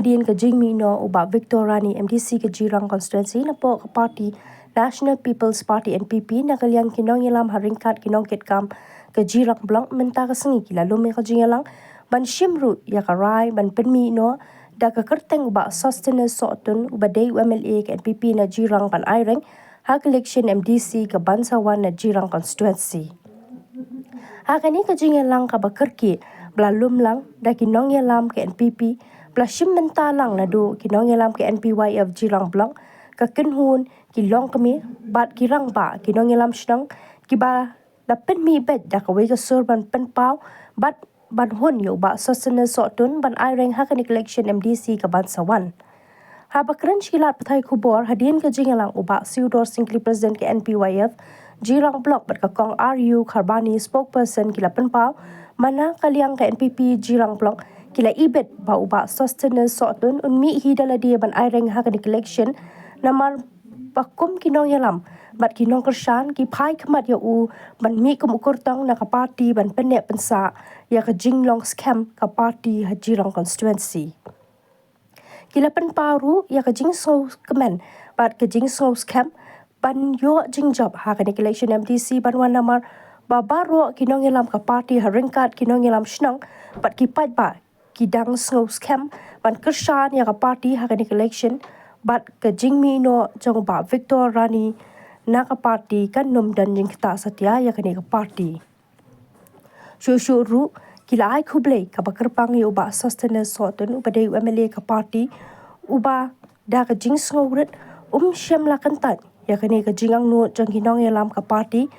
hadin ke jingmi no uba Victor Rani MDC ke Jirang constituency na po ke parti National People's Party NPP na kaliang kinong ilam haringkat kinong kitkam ke Jirang Blong menta ke sengi kila lume ke jingalang ban shimru ya ka rai ban penmi no da ke kerteng uba sustenance sotun uba day UMLA ke NPP na Jirang ban aireng hak election MDC ke Bansawan na Jirang constituency. Hakani ke jingalang ka bakerki belalum lang da kinong ilam ke NPP Plashim mentalang na do kinong ilam ke NPYF Jirang Blong ka kenhun kilong kami bat kirang ba kinong ilam shnang kiba dapen mi bet da ka wega surban penpau bat ban hun yo ba sosene sotun ban aireng hakan election MDC ka Bansawan. Habakren shilat pathai kubor hadin ke jingalang uba Siudor Singkli President ke NPYF Jirang Blong bat ka kong RU Kharbani spokesperson kila penpau mana kaliang ke NPP Jirang Blong kila ibet ba uba sustenance sotun unmi hidala dia ban aireng hakan election namar bakum kinong yalam bat kinong kershan ki pai kemat ya u ban mi kum ukurtang na ka parti ban penek pensa ya ka jinglong scam ka parti Jirang constituency. Kila pen paru ya ka jing so kemen bat ka jing so scam ban yo jing job hakan election MDC ban wan namar babaro kinong yalam ka parti haringkat kinong yalam shnang bat ki pat ba kidang snow scam ban kershan ya ka parti hakan election bat ke jingmi no jong ba Victor Rani na ka parti kan nom dan jing kita satya ya ka parti shushu ru kila ai khuble ka bakerpang yo ba sustenance sotun uba dei UMLA ka parti uba da ka jing snow ret shem la kantan ya ka jingang no jong hinong yalam ka parti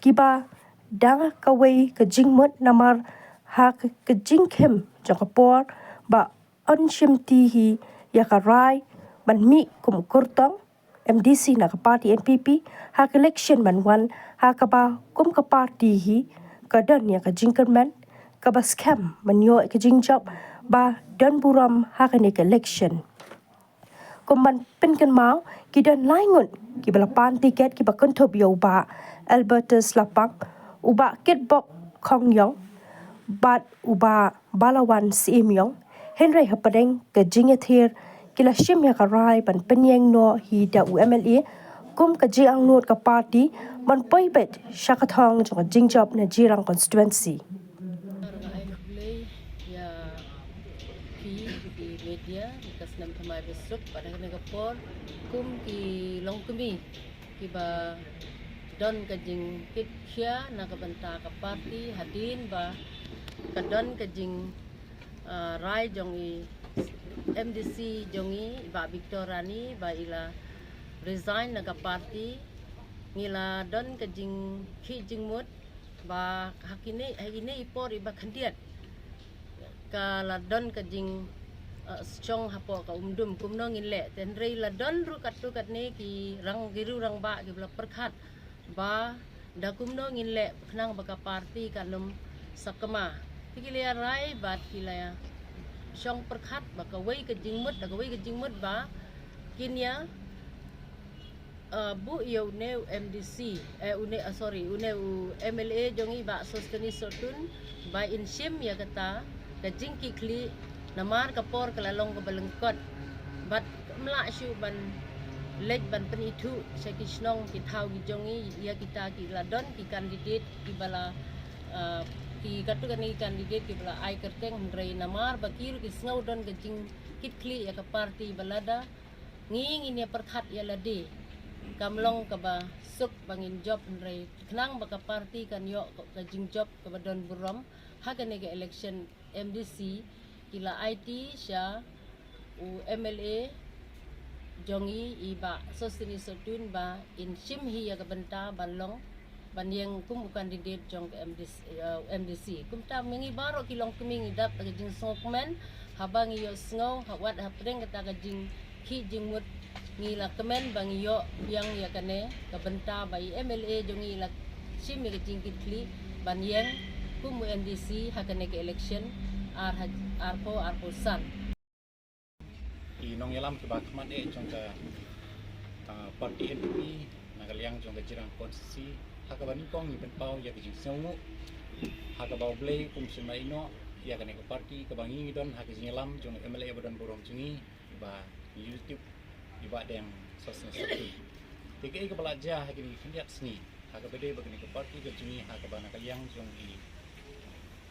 kiba dang ka wei ka jingmut namar ha ka jingkem jong ka por ba onshim ti hi ya ka rai ban mi kum kurtong MDC na ka parti NPP ha ka election ban wan ha ka ba kum ka parti hi ka dan ya ka jingkerman ka ba scam man yo ka jingjob ba dan buram ha ka election kum ban penken mau ki dan laingun ki balapan tiket ki ba kontob yo ba Albertus Lapang uba kitbok Kong Yong bat uba Balawan Siimyong Henry Hapadeng ke jingathir kila shim ya ka rai ban penyeng no hi da UMLA kum ka jiang not ka party ban poibet shakathong jong jingjob na Jirang constituency. Ya di media kas nam thamai besuk pada negapor kum ki long kumi ki ba don ka jing kit khia na ka banta ka party hadin ba ka don ka jing rai jong i MDC jongi ba Victor Rani ba ila resign naga party ngila don ka jing khi jing mut ba hakine ipor iba khandiat ka la don ka jing strong hapo ka umdum kumno ngile tenrei la don ru kat ne ki rang giru rang ba ki bla perkhat ba da kumno ngile khnang ba ka party kanum sakama kilia rai bat kilaya Syong perkhat ba kawai ke jingmut da kawai ke jingmut ba kinya bu yo ne MDC une MLA jongi ba sosteni sotun ba inshim ya kata ka jingki kli namar kapor kalalong ka balengkot bat mla shu ban lej ban penitu sekisnong ki thau ki jongi ya kita ki ladon ki candidate ki bala ki katu kan ni candidate ki bala ai kerteng rei namar bakir ki snowdon gajing kitli ya ka party balada nging ini perkhat ya lade kamlong ka ba suk bangin job rei knang ba ka party kan yo gajing job ka badon burom hagan ni election MDC kila IT sya u MLA jongi iba sostini sotun ba in shimhi ya ka benta balong banyang kum kandidat jong ke MDC kum ta mingi baro kilong kumingi dap ta jing sokmen habang yo sngo hawat hapreng kata ka jing ki jing mut ngila kemen bang yo yang ya kane ka benta bai MLA jong ngila sim ya jing kitli banyang kum MDC hakane ke election arpo san inong yalam ke bakman jong ka parti NPP nagaliang jong ka Jirang konstitusi hakabani kong ni penpau ya kijing songu hakabau blay kum sumaino ya kan ke parti ke bangi don hak jingelam jong MLA badan borom jungi ba YouTube iba yang sosna satu tiga ke belajar hak ini kendiat seni hak bede bagani ke parti ke jungi hak bana kaliang jong i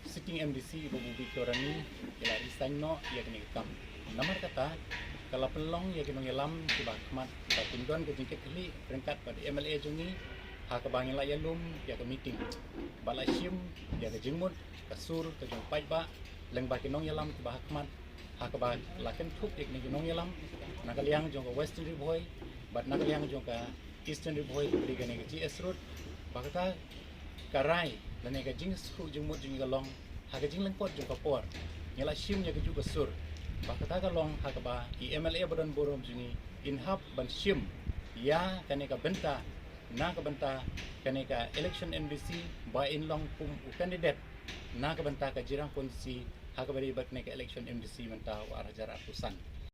sitting MDC ibu Victorani ila istan no ya kan ke kam nomor kata kalau pelong ya ke mengelam ke bakmat patundon ke jingkit kali peringkat pada MLA jungi hak bangin la yalum ya ke meeting bala shim ya ke jingmut kasur ke jong pai ba leng ba kinong yalam ke bahakmat hak ba laken thuk ek ni kinong yalam nakaliang jong ke western riboy bat nakaliang jong ke eastern riboy beri gane ke GS road bakata karai lene ke jing su jingmut jing galong hak jing leng pot jong ke por nyala shim ya ke ju kasur bakata galong hak ba i MLA badan borom jini inhap ban shim ya kane ka benta na ka benta kane ka election NBC ba in long pum u candidate na ka benta ka jirang kondisi hak bari bat ne ka election MDC menta wa rajar atusan